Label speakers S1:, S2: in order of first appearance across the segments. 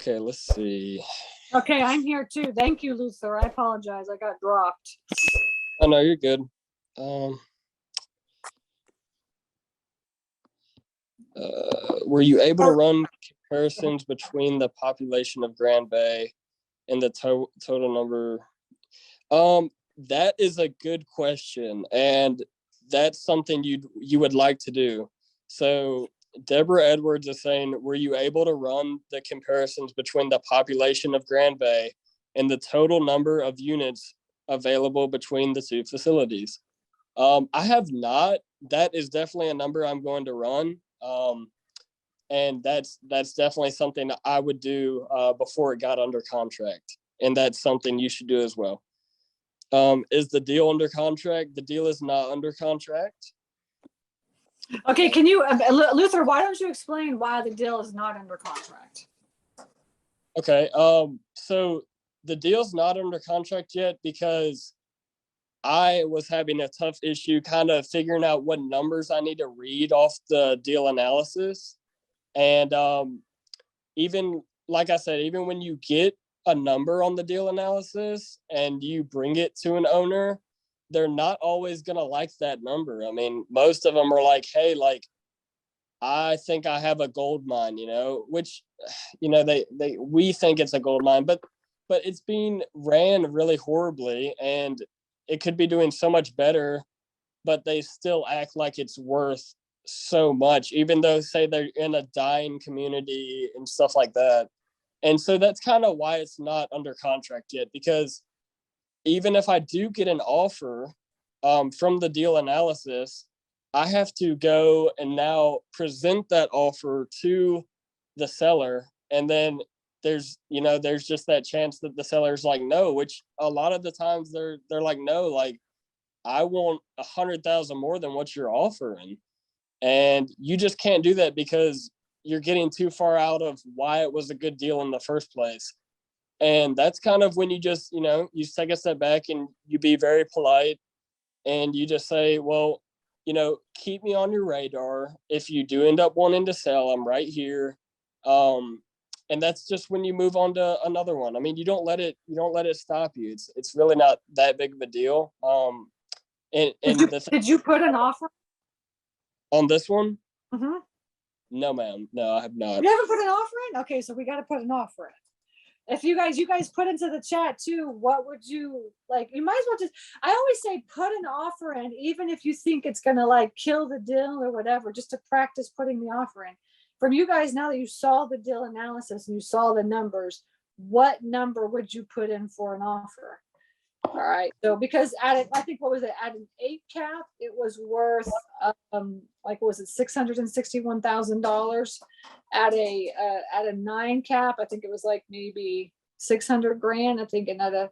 S1: Okay, let's see.
S2: Okay, I'm here too. Thank you, Luther. I apologize. I got dropped.
S1: Oh no, you're good. Were you able to run comparisons between the population of Grand Bay and the total number? That is a good question, and that's something you would like to do. So Deborah Edwards is saying, were you able to run the comparisons between the population of Grand Bay and the total number of units available between the two facilities? I have not. That is definitely a number I'm going to run. And that's definitely something that I would do before it got under contract. And that's something you should do as well. Is the deal under contract? The deal is not under contract.
S2: Okay, can you, Luther, why don't you explain why the deal is not under contract?
S1: Okay, so the deal's not under contract yet because I was having a tough issue kind of figuring out what numbers I need to read off the deal analysis. And even, like I said, even when you get a number on the deal analysis and you bring it to an owner, they're not always going to like that number. I mean, most of them are like, hey, like, I think I have a gold mine, which, we think it's a gold mine, but it's being ran really horribly and it could be doing so much better, but they still act like it's worth so much, even though say they're in a dying community and stuff like that. And so that's kind of why it's not under contract yet, because even if I do get an offer from the deal analysis, I have to go and now present that offer to the seller. And then there's just that chance that the seller's like, no, which a lot of the times they're like, no, like I want 100,000 more than what you're offering. And you just can't do that because you're getting too far out of why it was a good deal in the first place. And that's kind of when you just, you take a step back and you be very polite and you just say, well, keep me on your radar. If you do end up wanting to sell, I'm right here. And that's just when you move on to another one. I mean, you don't let it stop you. It's really not that big of a deal.
S2: Did you put an offer
S1: on this one?
S2: Mm-hmm.
S1: No, ma'am. No, I have not.
S2: You haven't put an offer in? Okay, so we got to put an offer in. If you guys put into the chat too, what would you like? You might as well just, I always say put an offer in, even if you think it's going to like kill the deal or whatever, just to practice putting the offer in. From you guys, now that you saw the deal analysis and you saw the numbers, what number would you put in for an offer? All right. So because I think, what was it? At an 8 cap, it was worth, like, was it $661,000? At a 9 cap, I think it was like maybe 600 grand. I think at a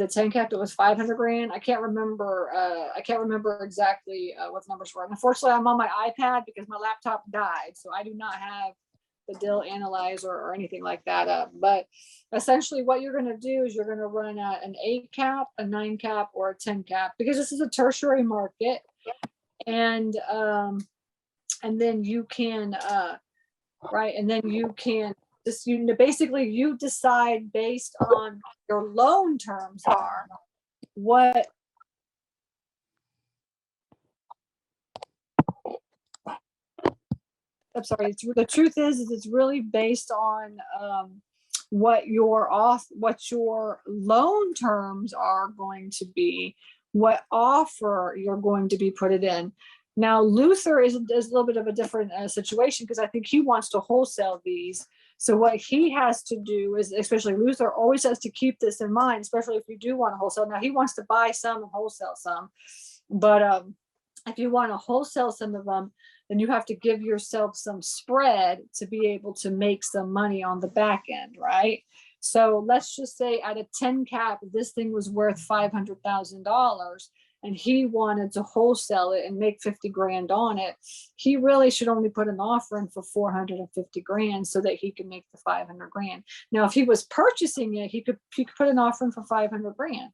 S2: 10 cap, it was 500 grand. I can't remember exactly what the numbers were. And unfortunately, I'm on my iPad because my laptop died, so I do not have the deal analyzer or anything like that up. But essentially what you're going to do is you're going to run an 8 cap, a 9 cap, or a 10 cap, because this is a tertiary market. And then you can right, and then you can just, basically you decide based on your loan terms are what I'm sorry. The truth is it's really based on what your loan terms are going to be, what offer you're going to be put it in. Now, Luther is a little bit of a different situation because I think he wants to wholesale these. So what he has to do is, especially Luther always has to keep this in mind, especially if you do want to wholesale. Now, he wants to buy some and wholesale some, but if you want to wholesale some of them, then you have to give yourself some spread to be able to make some money on the back end, right? So let's just say at a 10 cap, this thing was worth $500,000 and he wanted to wholesale it and make 50 grand on it. He really should only put an offer in for 450 grand so that he can make the 500 grand. Now, if he was purchasing it, he could put an offer in for 500 grand.